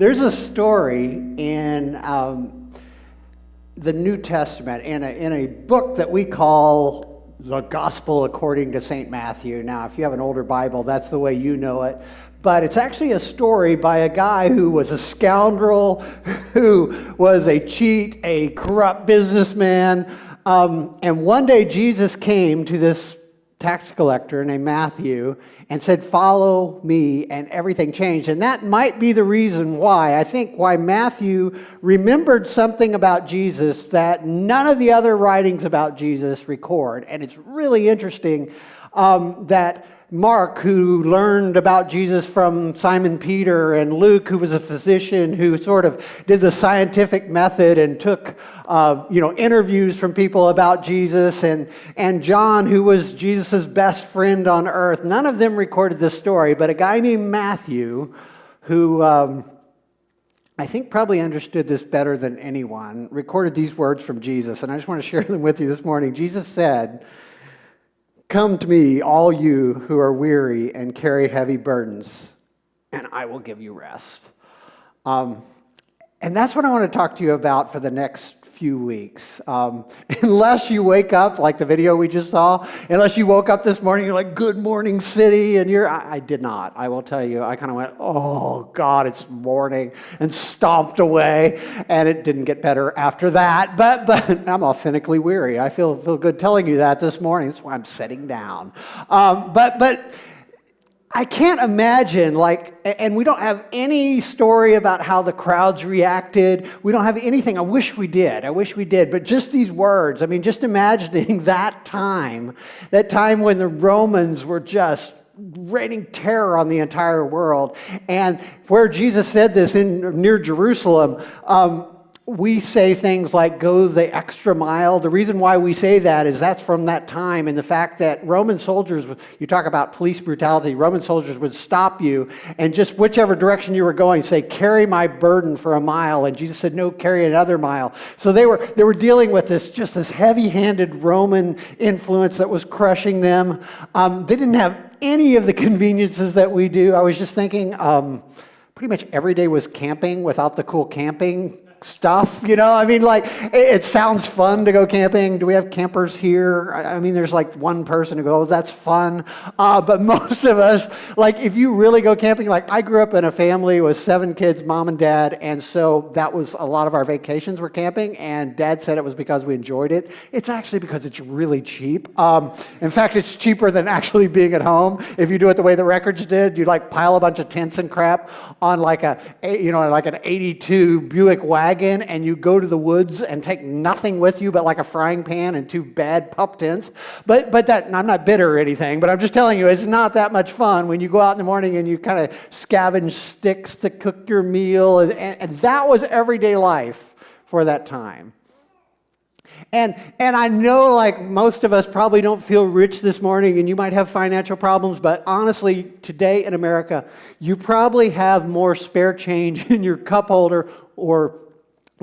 There's a story in the New Testament, in a book that we call the Gospel according to St. Matthew. Now, if you have an older Bible, that's the way you know it. But it's actually a story by a guy who was a scoundrel, who was a cheat, a corrupt businessman. And one day Jesus came to this tax collector named Matthew and said, "Follow me," and everything changed. And that might be the reason why, I think, why Matthew remembered something about Jesus that none of the other writings about Jesus record. And it's really interesting that Mark, who learned about Jesus from Simon Peter, and Luke, who was a physician who sort of did the scientific method and took interviews from people about Jesus, and John, who was Jesus' best friend on earth, none of them recorded this story, but a guy named Matthew, who I think probably understood this better than anyone, recorded these words from Jesus, and I just want to share them with you this morning. Jesus said, "Come to me, all you who are weary and carry heavy burdens, and I will give you rest." And that's what I want to talk to you about for the next few weeks. Unless you wake up, like the video we just saw, unless you woke up this morning, you're like, "Good morning, city," and I did not. I will tell you, I kind of went, "Oh, God, it's morning," and stomped away, and it didn't get better after that, but I'm authentically weary. I feel good telling you that this morning. That's why I'm sitting down. But I can't imagine, and we don't have any story about how the crowds reacted. We don't have anything. I wish we did. But just these words, just imagining that time when the Romans were just raining terror on the entire world. And where Jesus said this near Jerusalem, we say things like "go the extra mile." The reason why we say that is that's from that time, and the fact that Roman soldiers, you talk about police brutality, Roman soldiers would stop you and just whichever direction you were going say, "Carry my burden for a mile," and Jesus said, "No, carry another mile." So they were dealing with this heavy-handed Roman influence that was crushing them. They didn't have any of the conveniences that we do. I was just thinking, pretty much every day was camping without the cool camping stuff, it sounds fun to go camping. Do we have campers here? There's one person who goes, "That's fun." But most of us, if you really go camping, I grew up in a family with 7 kids, mom and dad, and so that was a lot of our vacations were camping, and Dad said it was because we enjoyed it. It's actually because it's really cheap. In fact, it's cheaper than actually being at home. If you do it the way the Records did, you pile a bunch of tents and crap on an 82 Buick wagon, and you go to the woods and take nothing with you but a frying pan and 2 bad pup tents. But that, I'm not bitter or anything, but I'm just telling you, it's not that much fun when you go out in the morning and you kind of scavenge sticks to cook your meal, and that was everyday life for that time. And I know most of us probably don't feel rich this morning, and you might have financial problems, but honestly, today in America, you probably have more spare change in your cup holder or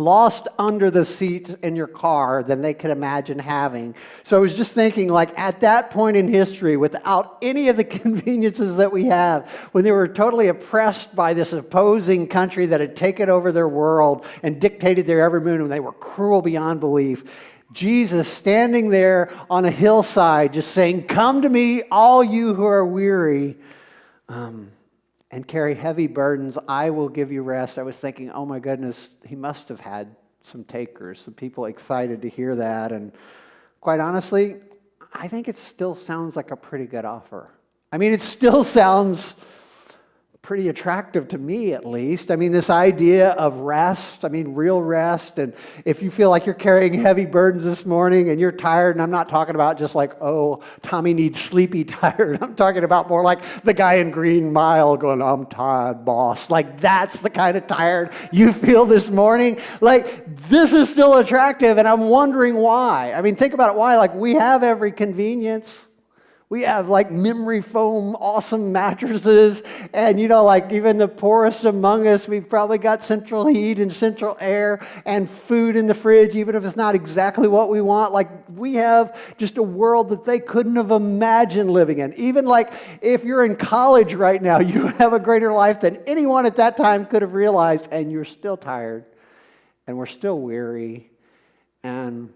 lost under the seat in your car than they could imagine having. So I was just thinking, at that point in history, without any of the conveniences that we have, when they were totally oppressed by this opposing country that had taken over their world and dictated their every move, and they were cruel beyond belief, Jesus standing there on a hillside just saying, "Come to me, all you who are weary, and carry heavy burdens, I will give you rest." I was thinking, oh my goodness, he must have had some takers, some people excited to hear that. And quite honestly, I think it still sounds like a pretty good offer. It still sounds pretty attractive to me, at least. This idea of rest, real rest. And if you feel like you're carrying heavy burdens this morning and you're tired, and I'm not talking about just oh, Tommy needs sleepy tired. I'm talking about more like the guy in Green Mile going, "I'm tired, boss." That's the kind of tired you feel this morning. This is still attractive, and I'm wondering why. Think about it, why? We have every convenience. We have like memory foam, awesome mattresses. And like even the poorest among us, we've probably got central heat and central air and food in the fridge, even if it's not exactly what we want. Like we have just a world that they couldn't have imagined living in. Even like if you're in college right now, you have a greater life than anyone at that time could have realized, and you're still tired and we're still weary. And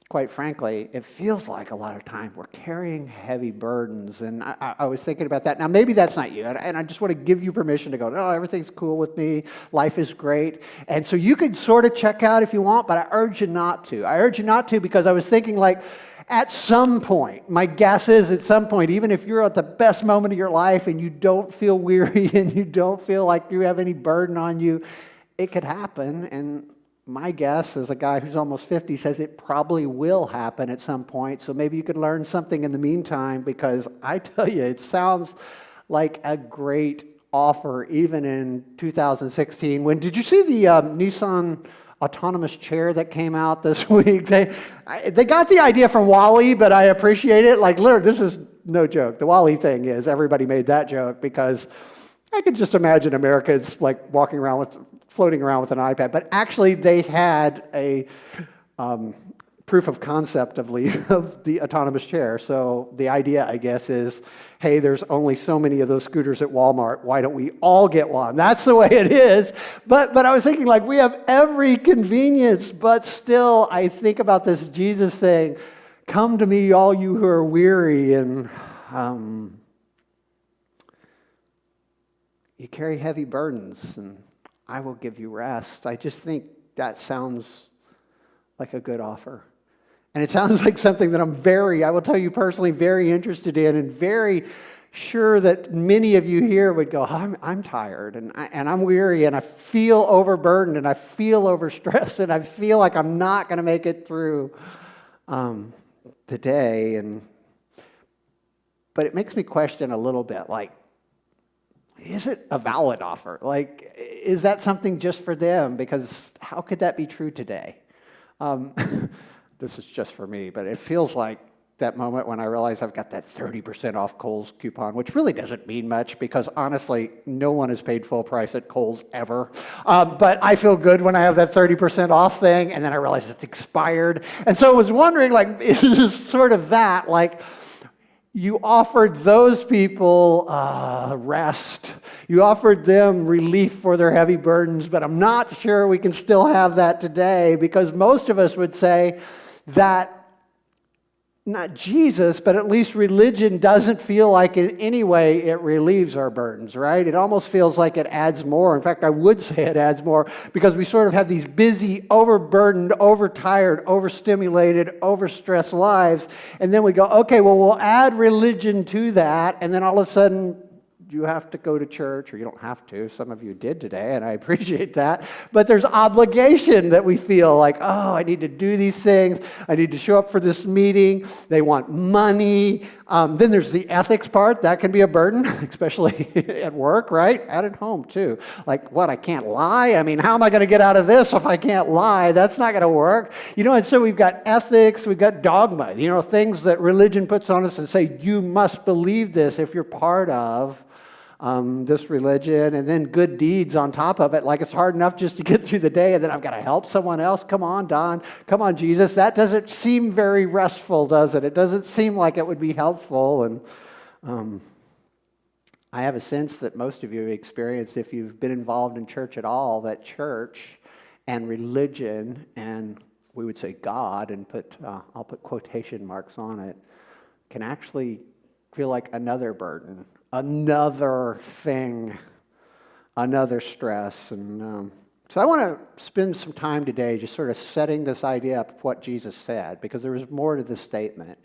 quite frankly, it feels like a lot of time we're carrying heavy burdens. And I was thinking about that. Now, maybe that's not you. And I just want to give you permission to go, no, everything's cool with me. Life is great. And so you could sort of check out if you want, but I urge you not to. I urge you not to because I was thinking like, at some point, my guess is at some point, even if you're at the best moment of your life and you don't feel weary and you don't feel like you have any burden on you, it could happen. And my guess, as a guy who's almost 50, says it probably will happen at some point. So maybe you could learn something in the meantime, because I tell you, it sounds like a great offer, even in 2016. Did you see the Nissan autonomous chair that came out this week? They got the idea from WALL-E, but I appreciate it. Like, literally, this is no joke. The WALL-E thing is, everybody made that joke because I could just imagine Americans like floating around with an iPad, but actually they had a proof of concept of the autonomous chair. So the idea, I guess, is, hey, there's only so many of those scooters at Walmart. Why don't we all get one? That's the way it is. But I was thinking, like, we have every convenience, but still I think about this Jesus saying, come to me, all you who are weary, and you carry heavy burdens, and I will give you rest. I just think that sounds like a good offer. And it sounds like something that I will tell you personally, very interested in, and very sure that many of you here would go, I'm tired, and I'm weary, and I feel overburdened, and I feel overstressed, and I feel like I'm not going to make it through the day. But it makes me question a little bit, like, is it a valid offer? Like, is that something just for them? Because how could that be true today? This is just for me, but it feels like that moment when I realize I've got that 30% off Kohl's coupon, which really doesn't mean much because honestly, no one has paid full price at Kohl's ever. But I feel good when I have that 30% off thing, and then I realize it's expired. And so I was wondering, like, is this sort of that? Like, you offered those people rest. You offered them relief for their heavy burdens, but I'm not sure we can still have that today, because most of us would say that not Jesus, but at least religion doesn't feel like in any way it relieves our burdens, right? It almost feels like it adds more. In fact, I would say it adds more, because we sort of have these busy, overburdened, overtired, overstimulated, overstressed lives. And then we go, okay, well, we'll add religion to that. And then all of a sudden, you have to go to church, or you don't have to. Some of you did today, and I appreciate that. But there's obligation that we feel like, oh, I need to do these things. I need to show up for this meeting. They want money. Then there's the ethics part. That can be a burden, especially at work, right? And at home, too. Like, what, I can't lie? I mean, how am I going to get out of this if I can't lie? That's not going to work. And so we've got ethics, we've got dogma, things that religion puts on us and say, you must believe this if you're part of this religion, and then good deeds on top of it. Like, it's hard enough just to get through the day, and then I've got to help someone else. Come on, Don. Come on, Jesus. That doesn't seem very restful, does it? It doesn't seem like it would be helpful. And I have a sense that most of you have experienced, if you've been involved in church at all, that church and religion, and we would say God, and I'll put quotation marks on it, can actually feel like another burden, another thing, another stress. And so I want to spend some time today just sort of setting this idea up of what Jesus said, because there is more to this statement.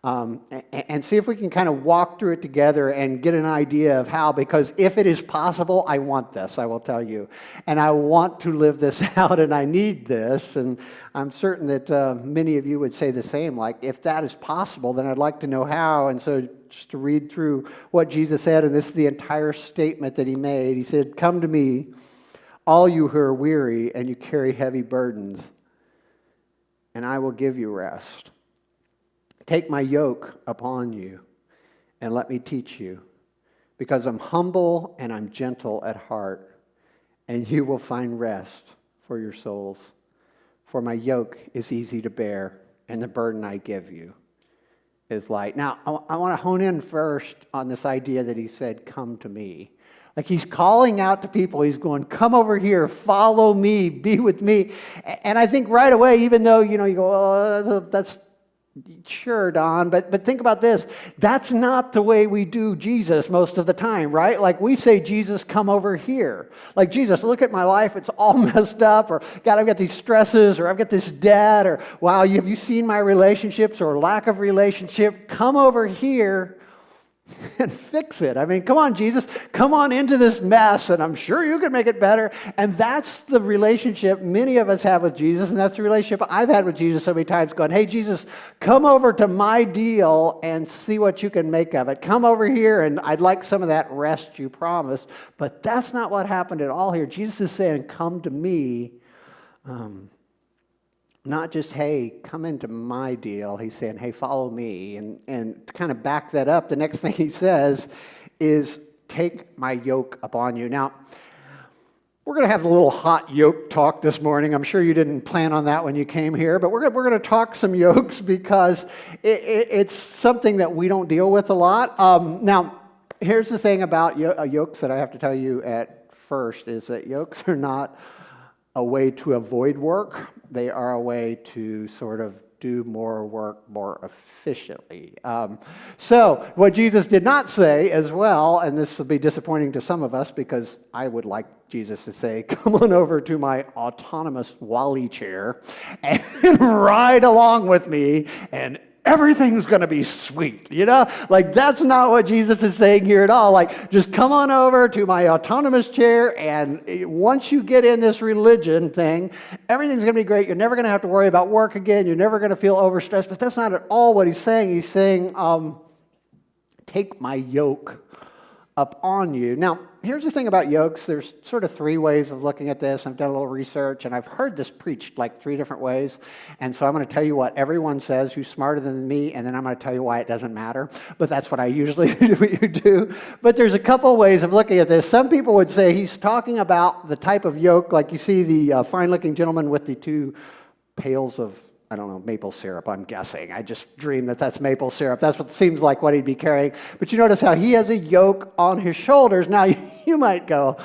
And see if we can kind of walk through it together and get an idea of how, because if it is possible, I want this, I will tell you. And I want to live this out, and I need this. And I'm certain that many of you would say the same, like, if that is possible, then I'd like to know how. And so just to read through what Jesus said, and this is the entire statement that he made. He said, "Come to me, all you who are weary and you carry heavy burdens, and I will give you rest. Take my yoke upon you and let me teach you, because I'm humble and I'm gentle at heart, and you will find rest for your souls. For my yoke is easy to bear, and the burden I give you is light. Now, I want to hone in first on this idea that he said, come to me. Like he's calling out to people. He's going, come over here, follow me, be with me. And I think right away, even though, you go, oh, that's sure, Don, but think about this. That's not the way we do Jesus most of the time, right? Like we say, Jesus, come over here. Like, Jesus, look at my life. It's all messed up. Or, God, I've got these stresses. Or, I've got this debt. Or, wow, have you seen my relationships or lack of relationship? Come over here and fix it. I mean, come on, Jesus, come on into this mess, and I'm sure you can make it better. And that's the relationship many of us have with Jesus, and that's the relationship I've had with Jesus so many times, going, hey, Jesus, come over to my deal and see what you can make of it. Come over here, and I'd like some of that rest you promised. But that's not what happened at all here. Jesus is saying, come to me. Not just, hey, come into my deal. He's saying, hey, follow me. And to kind of back that up, the next thing he says is, take my yoke upon you. Now, we're going to have a little hot yoke talk this morning. I'm sure you didn't plan on that when you came here, but we're going to talk some yokes because it's something that we don't deal with a lot. Now, here's the thing about yokes that I have to tell you at first, is that yokes are not a way to avoid work. They are a way to sort of do more work more efficiently. So what Jesus did not say as well, and this will be disappointing to some of us because I would like Jesus to say, come on over to my autonomous Wally chair and ride along with me, and everything's going to be sweet, Like, that's not what Jesus is saying here at all. Like, just come on over to my autonomous chair, and once you get in this religion thing, everything's going to be great. You're never going to have to worry about work again. You're never going to feel overstressed. But that's not at all what he's saying. He's saying, take my yoke up on you. Now, here's the thing about yokes. There's sort of three ways of looking at this. I've done a little research, and I've heard this preached like three different ways. And so I'm going to tell you what everyone says who's smarter than me, and then I'm going to tell you why it doesn't matter. But that's what I usually do. But there's a couple ways of looking at this. Some people would say he's talking about the type of yoke, like you see the fine-looking gentleman with the two pails of, I don't know, maple syrup, I'm guessing. I just dream that that's maple syrup. That's what seems like what he'd be carrying. But you notice how he has a yoke on his shoulders. Now, you might go,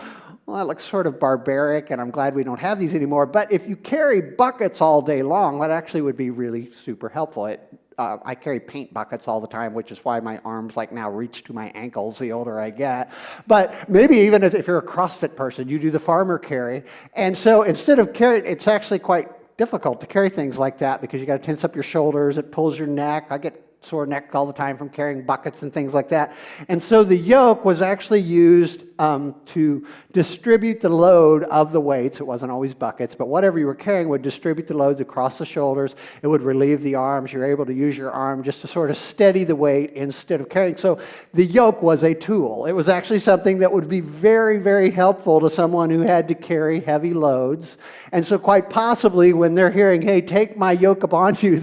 well, that looks sort of barbaric, and I'm glad we don't have these anymore. But if you carry buckets all day long, that actually would be really super helpful. I carry paint buckets all the time, which is why my arms like now reach to my ankles the older I get. But maybe even if you're a CrossFit person, you do the farmer carry. And so instead of carrying, it's actually quite difficult to carry things like that because you got to tense up your shoulders. It pulls your neck. I get sore neck all the time from carrying buckets and things like that. And so the yoke was actually used to distribute the load of the weights. It wasn't always buckets, but whatever you were carrying would distribute the loads across the shoulders. It would relieve the arms. You're able to use your arm just to sort of steady the weight instead of carrying. So the yoke was a tool. It was actually something that would be very, very helpful to someone who had to carry heavy loads. And so quite possibly when they're hearing, hey, take my yoke upon you,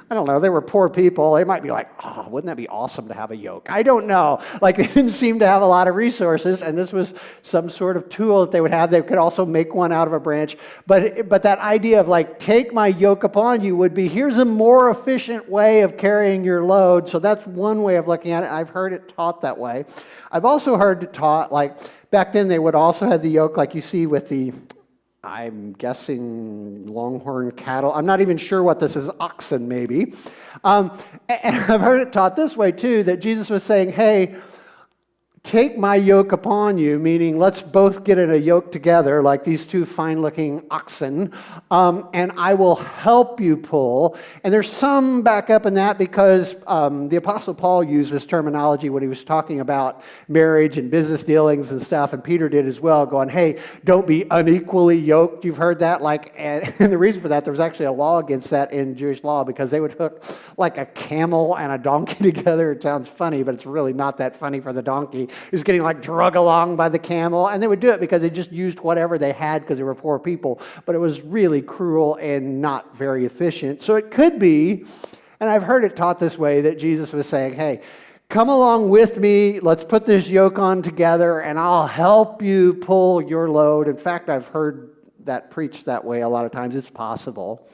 I don't know, they were poor people. They might be like, oh, wouldn't that be awesome to have a yoke? I don't know. Like, they didn't seem to have a lot of resources, and this was some sort of tool that they would have. They could also make one out of a branch. But that idea of like, take my yoke upon you would be, here's a more efficient way of carrying your load. So that's one way of looking at it. I've heard it taught that way. I've also heard it taught, like, back then they would also have the yoke like you see with the, I'm guessing longhorn cattle. I'm not even sure what this is, oxen maybe. And I've heard it taught this way too, that Jesus was saying, hey, take my yoke upon you, meaning let's both get in a yoke together, like these two fine-looking oxen, and I will help you pull. And there's some backup in that because the Apostle Paul used this terminology when he was talking about marriage and business dealings and stuff, and Peter did as well, going, hey, don't be unequally yoked. You've heard that? And the reason for that, there was actually a law against that in Jewish law because they would hook like a camel and a donkey together. It sounds funny, but it's really not that funny for the donkey. He was getting like drug along by the camel, and they would do it because they just used whatever they had because they were poor people, but it was really cruel and not very efficient. So it could be, and I've heard it taught this way, that Jesus was saying, hey, Come along with me. Let's put this yoke on together, and I'll help you pull your load. In fact, I've heard that preached that way a lot of times. It's possible.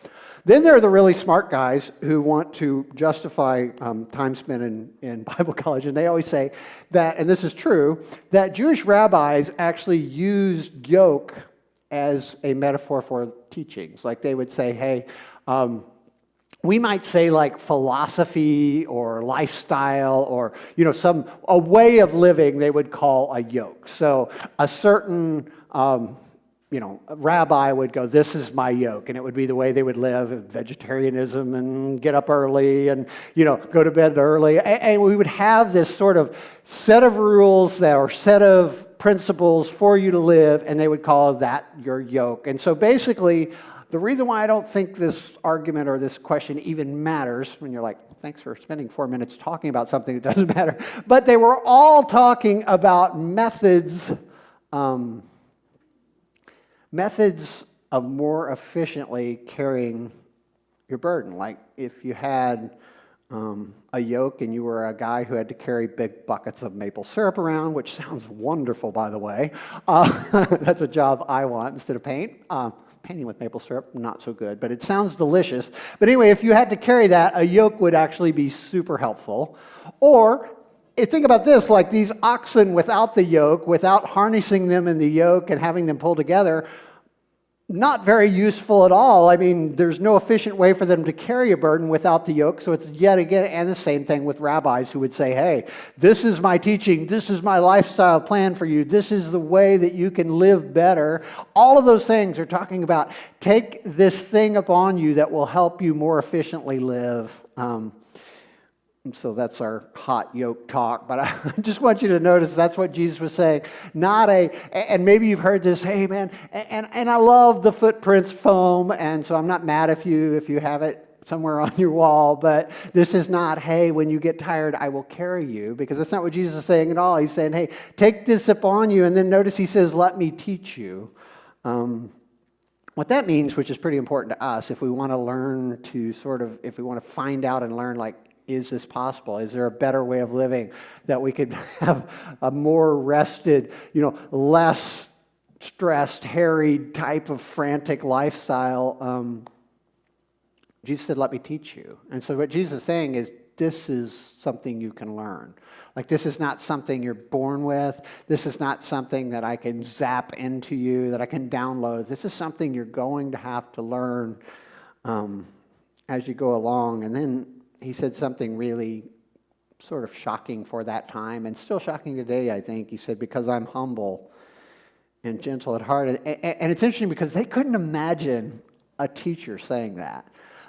Then there are the really smart guys who want to justify time spent in Bible college, and they always say that, and this is true, that Jewish rabbis actually used yoke as a metaphor for teachings. Like they would say, hey, we might say like philosophy or lifestyle or, a way of living they would call a yoke. So a certain, a rabbi would go, this is my yoke, and it would be the way they would live, vegetarianism and get up early and, go to bed early. And we would have this sort of set of rules that are set of principles for you to live, and they would call that your yoke. And so basically, the reason why I don't think this argument or this question even matters, when you're like, thanks for spending 4 minutes talking about something that doesn't matter, but they were all talking about methods of more efficiently carrying your burden. Like if you had a yoke and you were a guy who had to carry big buckets of maple syrup around, which sounds wonderful, by the way. That's a job I want instead of paint. Painting with maple syrup, not so good, but it sounds delicious. But anyway, if you had to carry that, a yoke would actually be super helpful. Or think about this, like these oxen without the yoke, without harnessing them in the yoke and having them pull together, not very useful at all. I mean, there's no efficient way for them to carry a burden without the yoke. So it's yet again, and the same thing with rabbis who would say, hey, this is my teaching. This is my lifestyle plan for you. This is the way that you can live better. All of those things are talking about take this thing upon you that will help you more efficiently live. So that's our hot yoke talk, but I just want you to notice that's what Jesus was saying. And maybe you've heard this, hey man, and I love the footprints foam, and so I'm not mad if you have it somewhere on your wall, but this is not, hey, when you get tired, I will carry you, because that's not what Jesus is saying at all. He's saying, hey, take this upon you, and then notice he says, let me teach you. What that means, which is pretty important to us, if we want to learn to if we want to find out and learn, like, is this possible? Is there a better way of living that we could have a more rested, less stressed, harried type of frantic lifestyle? Jesus said, let me teach you. And so what Jesus is saying is, this is something you can learn. Like, this is not something you're born with. This is not something that I can zap into you, that I can download. This is something you're going to have to learn as you go along. And then he said something really sort of shocking for that time, and still shocking today, I think. He said, because I'm humble and gentle at heart. And it's interesting because they couldn't imagine a teacher saying that.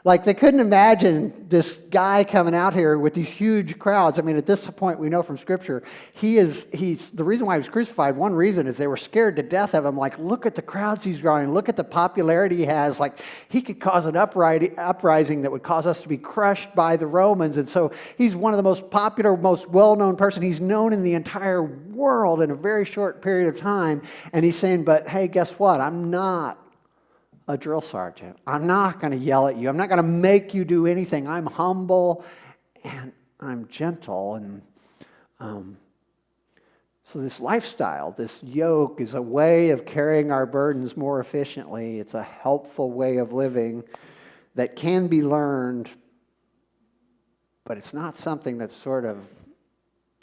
Like, they couldn't imagine this guy coming out here with these huge crowds. I mean, at this point, we know from Scripture, he's the reason why he was crucified, one reason is they were scared to death of him. Like, look at the crowds he's drawing. Look at the popularity he has. Like, he could cause an uprising that would cause us to be crushed by the Romans. And so he's one of the most popular, most well-known person. He's known in the entire world in a very short period of time. And he's saying, but hey, guess what? I'm not a drill sergeant. I'm not going to yell at you. I'm not going to make you do anything. I'm humble and I'm gentle. And so this lifestyle, this yoke, is a way of carrying our burdens more efficiently. It's a helpful way of living that can be learned, but it's not something that's sort of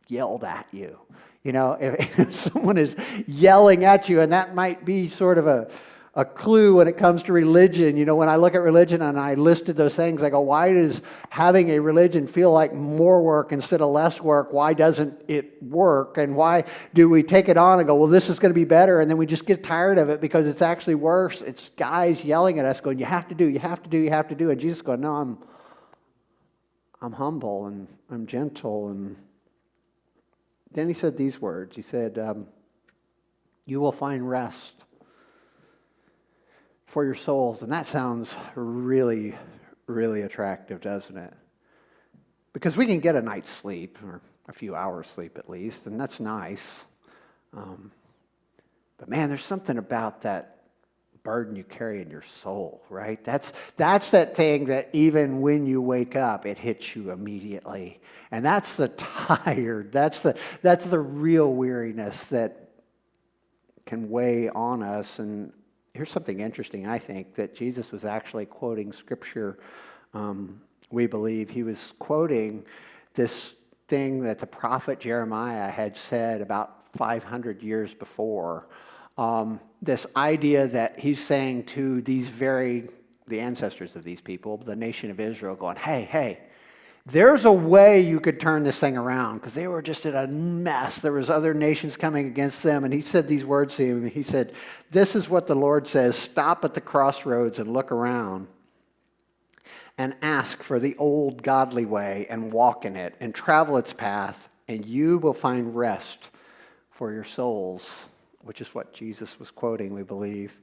yelled at you. If someone is yelling at you, and that might be sort of a clue when it comes to religion. When I look at religion and I listed those things, I go, why does having a religion feel like more work instead of less work? Why doesn't it work? And why do we take it on and go, well, this is going to be better, and then we just get tired of it because it's actually worse? It's guys yelling at us going, you have to do, you have to do, you have to do. And Jesus going, no, I'm humble and I'm gentle. And then he said these words. He said, you will find rest for your souls. And that sounds really, really attractive, doesn't it? Because we can get a night's sleep, or a few hours sleep at least, and that's nice. But man, there's something about that burden you carry in your soul, right? That's that thing that even when you wake up, it hits you immediately. And that's the tired, that's the real weariness that can weigh on us. And here's something interesting, I think, that Jesus was actually quoting scripture. We believe he was quoting this thing that the prophet Jeremiah had said about 500 years before. This idea that he's saying to the ancestors of these people, the nation of Israel, going, hey, there's a way you could turn this thing around, because they were just in a mess. There was other nations coming against them, and he said these words to him. He said, this is what the Lord says, stop at the crossroads and look around and ask for the old godly way and walk in it and travel its path, and you will find rest for your souls, which is what Jesus was quoting, we believe.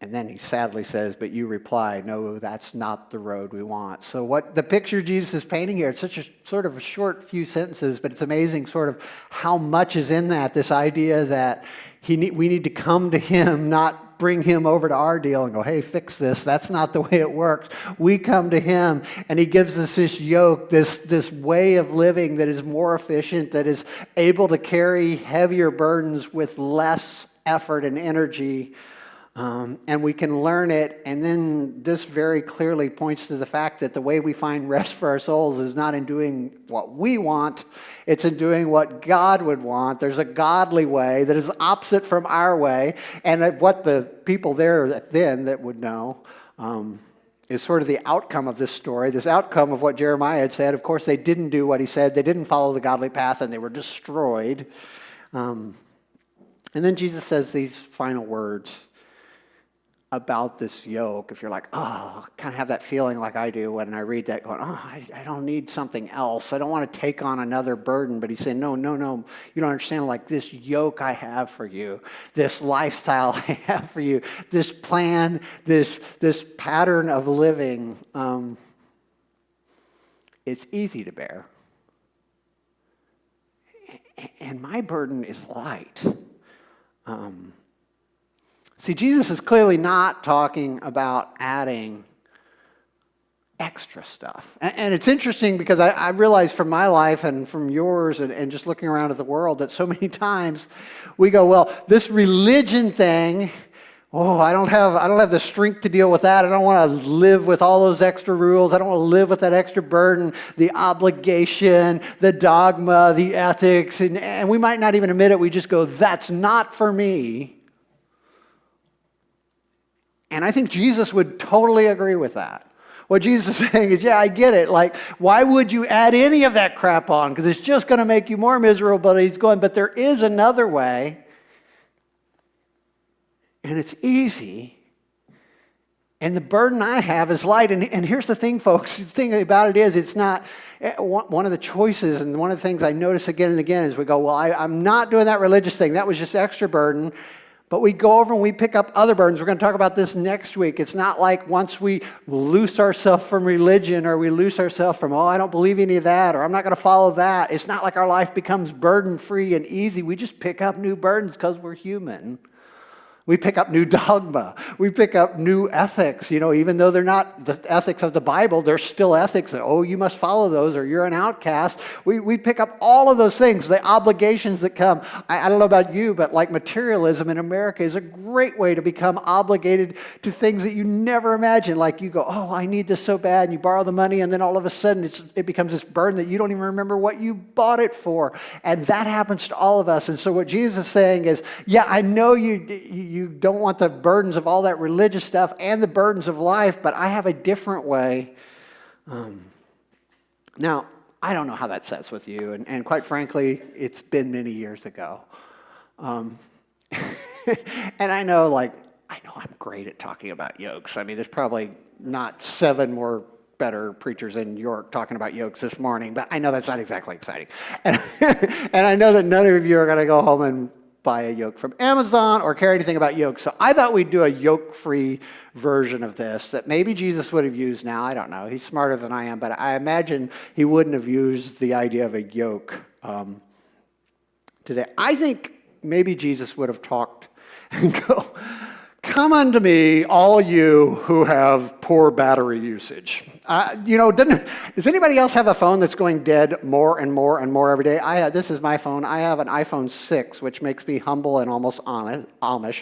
And then he sadly says, but you reply, no, that's not the road we want. So what the picture Jesus is painting here, it's such a sort of a short few sentences, but it's amazing sort of how much is in that, this idea that we need to come to him, not bring him over to our deal and go, hey, fix this. That's not the way it works. We come to him, and he gives us this yoke, this way of living that is more efficient, that is able to carry heavier burdens with less effort and energy. And we can learn it, and then this very clearly points to the fact that the way we find rest for our souls is not in doing what we want, it's in doing what God would want. There's a godly way that is opposite from our way, and that what the people there then that would know is sort of the outcome of this story, this outcome of what Jeremiah had said. Of course, they didn't do what he said. They didn't follow the godly path, and they were destroyed. And then Jesus says these final words about this yoke. If you're like, oh, kind of have that feeling like I do when I read that, going, oh, I don't need something else. I don't want to take on another burden. But he's saying, no, you don't understand, like this yoke I have for you, this lifestyle I have for you, this plan, this pattern of living, it's easy to bear. And my burden is light. See, Jesus is clearly not talking about adding extra stuff. And it's interesting because I realize from my life and from yours and just looking around at the world that so many times we go, well, this religion thing, I don't have the strength to deal with that. I don't want to live with all those extra rules. I don't want to live with that extra burden, the obligation, the dogma, the ethics. And we might not even admit it. We just go, that's not for me. And I think Jesus would totally agree with that. What Jesus is saying is, yeah, I get it. Like, why would you add any of that crap on? Because it's just going to make you more miserable. But he's going, but there is another way. And it's easy. And the burden I have is light. And here's the thing, folks. The thing about it is, it's not one of the choices. And one of the things I notice again and again is we go, well, I'm not doing that religious thing. That was just extra burden. But we go over and we pick up other burdens. We're going to talk about this next week. It's not like once we loose ourselves from religion or we loose ourselves from, I don't believe any of that, or I'm not going to follow that. It's not like our life becomes burden-free and easy. We just pick up new burdens because we're human. We pick up new dogma. We pick up new ethics. Even though they're not the ethics of the Bible, they're still ethics that, you must follow those or you're an outcast. We pick up all of those things, the obligations that come. I don't know about you, but like materialism in America is a great way to become obligated to things that you never imagined. Like you go, I need this so bad, and you borrow the money, and then all of a sudden it becomes this burden that you don't even remember what you bought it for. And that happens to all of us. And so what Jesus is saying is, yeah, I know you don't want the burdens of all that religious stuff and the burdens of life, but I have a different way. Now, I don't know how that sets with you, and quite frankly, it's been many years ago. And I know I'm great at talking about yokes. I mean, there's probably not 7 more better preachers in York talking about yokes this morning, but I know that's not exactly exciting. And I know that none of you are going to go home and buy a yoke from Amazon or care anything about yokes. So I thought we'd do a yoke-free version of this that maybe Jesus would have used now. I don't know. He's smarter than I am, but I imagine he wouldn't have used the idea of a yoke today. I think maybe Jesus would have talked and go, Come unto me, all you who have poor battery usage. Does anybody else have a phone that's going dead more and more and more every day? This is my phone. I have an iPhone 6, which makes me humble and almost Amish.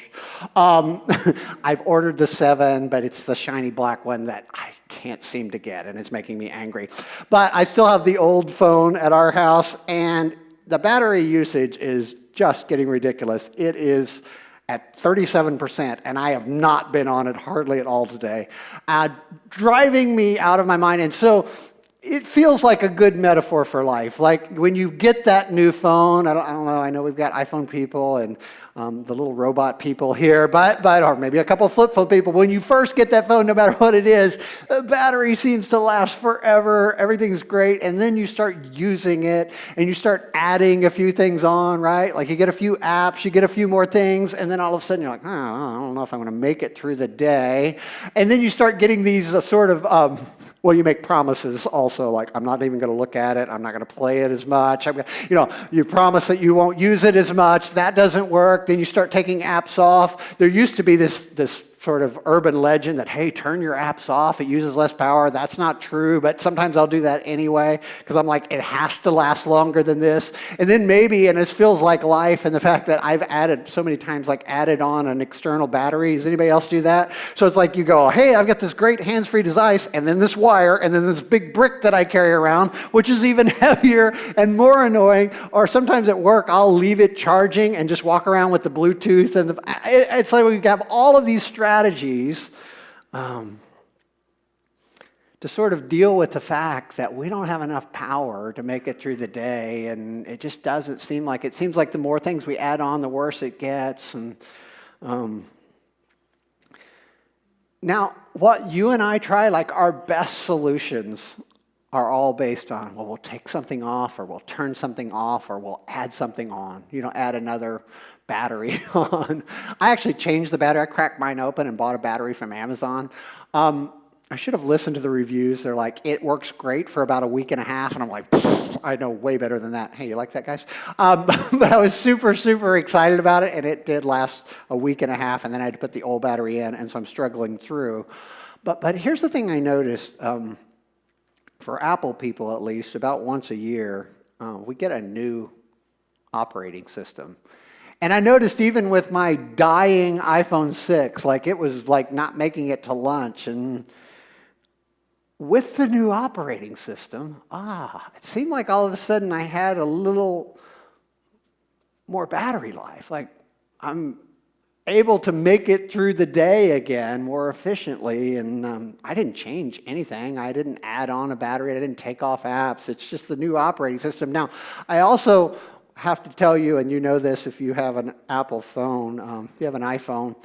I've ordered the 7, but it's the shiny black one that I can't seem to get, and it's making me angry. But I still have the old phone at our house, and the battery usage is just getting ridiculous. It is at 37%, and I have not been on it hardly at all today, driving me out of my mind. And so it feels like a good metaphor for life. Like when you get that new phone, I don't know, I know we've got iPhone people and the little robot people here, but or maybe a couple flip phone people. When you first get that phone, no matter what it is, the battery seems to last forever. Everything's great, and then you start using it, and you start adding a few things on, right? Like you get a few apps, you get a few more things, and then all of a sudden you're like, I don't know if I'm going to make it through the day. And then you start getting these you make promises also, like I'm not even going to look at it, I'm not going to play it as much. You promise that you won't use it as much. That doesn't work. Then you start taking apps off. There used to be this sort of urban legend that, hey, turn your apps off, it uses less power. That's not true, but sometimes I'll do that anyway because I'm like, it has to last longer than this. And then maybe, and it feels like life and the fact that I've added so many times, like added on an external battery. Does anybody else do that? So it's like you go, hey, I've got this great hands-free device, and then this wire, and then this big brick that I carry around, which is even heavier and more annoying. Or sometimes at work, I'll leave it charging and just walk around with the Bluetooth. And it's like we have all of these strategies to sort of deal with the fact that we don't have enough power to make it through the day, and it just doesn't seem like it. Seems like the more things we add on, the worse it gets. And now, what you and I try, like our best solutions, are all based on, well, we'll take something off, or we'll turn something off, or we'll add something on. Add another battery on. I actually changed the battery. I cracked mine open and bought a battery from Amazon. I should have listened to the reviews. They're like, it works great for about a week and a half. And I'm like, I know way better than that. Hey, you like that, guys? But I was super, super excited about it. And it did last a week and a half. And then I had to put the old battery in. And so I'm struggling through. But here's the thing I noticed. For Apple people, at least, about once a year, we get a new operating system. And I noticed even with my dying iPhone 6, like it was like not making it to lunch. And with the new operating system, it seemed like all of a sudden I had a little more battery life. Like I'm able to make it through the day again more efficiently. And I didn't change anything. I didn't add on a battery. I didn't take off apps. It's just the new operating system. Now, I also have to tell you, and you know this if you have an Apple phone, if you have an iPhone,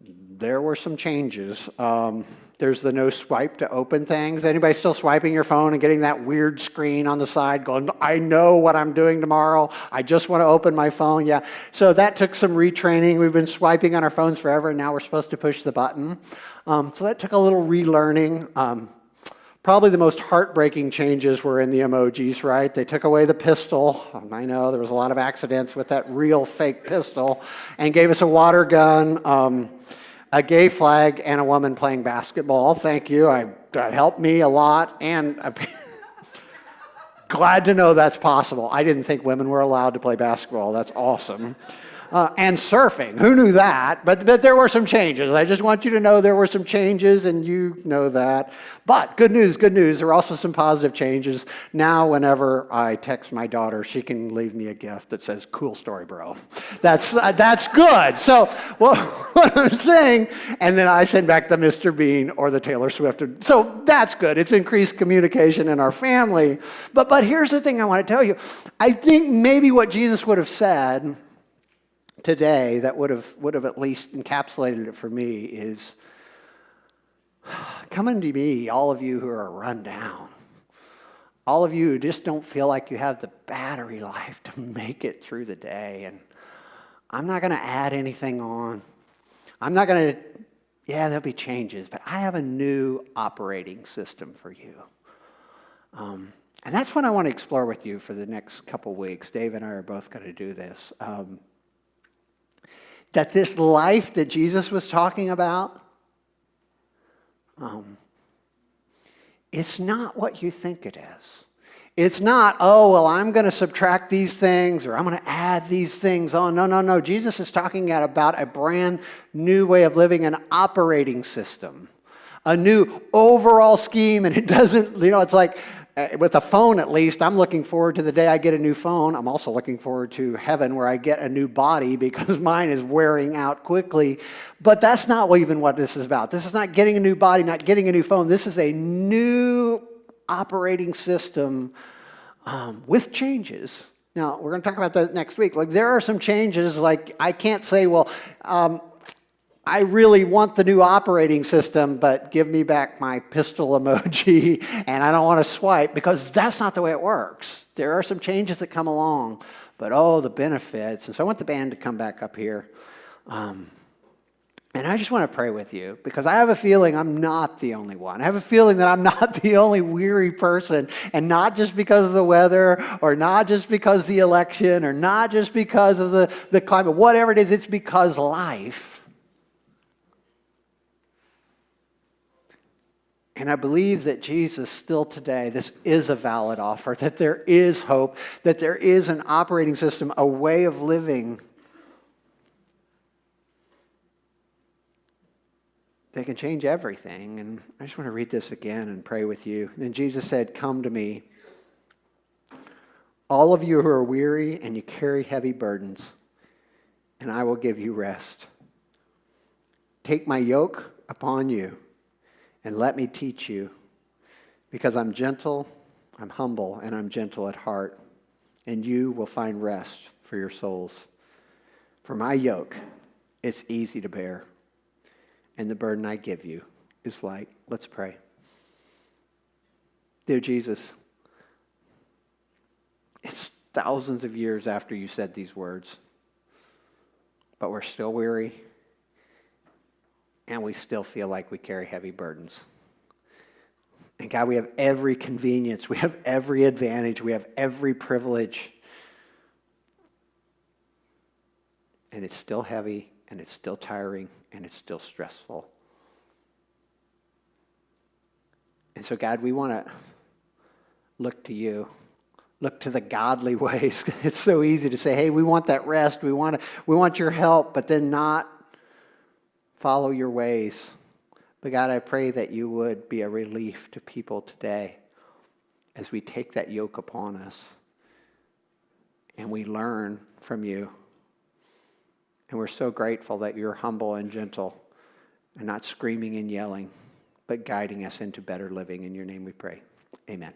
there were some changes. There's the no swipe to open things. Anybody still swiping your phone and getting that weird screen on the side going, I know what I'm doing tomorrow. I just want to open my phone. Yeah. So that took some retraining. We've been swiping on our phones forever, and now we're supposed to push the button. So that took a little relearning. Probably the most heartbreaking changes were in the emojis, right? They took away the pistol. I know there was a lot of accidents with that real fake pistol, and gave us a water gun, a gay flag, and a woman playing basketball. Thank you. That helped me a lot, and I'm glad to know that's possible. I didn't think women were allowed to play basketball. That's awesome. And surfing. Who knew that? But there were some changes. I just want you to know there were some changes, and you know that. But good news. There are also some positive changes. Now, whenever I text my daughter, she can leave me a gift that says, cool story, bro. That's good. So what I'm saying, and then I send back the Mr. Bean or the Taylor Swift. So that's good. It's increased communication in our family. But here's the thing I want to tell you. I think maybe what Jesus would have said today that would have at least encapsulated it for me is, come unto me, all of you who are run down, all of you who just don't feel like you have the battery life to make it through the day. And I'm not going to add anything on. I'm not going to, there'll be changes, but I have a new operating system for you. And that's what I want to explore with you for the next couple weeks. Dave and I are both going to do this. that this life that Jesus was talking about, it's not what you think it is. It's not, oh, well, I'm going to subtract these things or I'm going to add these things. Oh, no, no, no. Jesus is talking about a brand new way of living, an operating system, a new overall scheme. And it doesn't, it's like with a phone at least, I'm looking forward to the day I get a new phone. I'm also looking forward to heaven where I get a new body because mine is wearing out quickly. But that's not even what this is about. This is not getting a new body, not getting a new phone. This is a new operating system with changes. Now, we're going to talk about that next week. Like, there are some changes. Like, I can't say, well, I really want the new operating system, but give me back my pistol emoji, and I don't want to swipe, because that's not the way it works. There are some changes that come along, but the benefits. And so I want the band to come back up here. And I just want to pray with you, because I have a feeling I'm not the only one. I have a feeling that I'm not the only weary person, and not just because of the weather, or not just because of the election, or not just because of the climate, whatever it is, it's because life. And I believe that Jesus still today, this is a valid offer, that there is hope, that there is an operating system, a way of living that can change everything. And I just want to read this again and pray with you. And Jesus said, "Come to me, all of you who are weary and you carry heavy burdens, and I will give you rest. Take my yoke upon you and let me teach you, because I'm gentle, I'm humble, and I'm gentle at heart, and you will find rest for your souls. For my yoke, it's easy to bear, and the burden I give you is light." Let's pray. Dear Jesus, it's thousands of years after you said these words, but we're still weary, and we still feel like we carry heavy burdens. And God, we have every convenience, we have every advantage, we have every privilege, and it's still heavy, and it's still tiring, and it's still stressful. And so, God, we want to look to you. Look to the godly ways. It's so easy to say, hey, we want that rest. We want your help, but then not follow your ways. But God, I pray that you would be a relief to people today as we take that yoke upon us and we learn from you. And we're so grateful that you're humble and gentle and not screaming and yelling, but guiding us into better living. In your name we pray. Amen.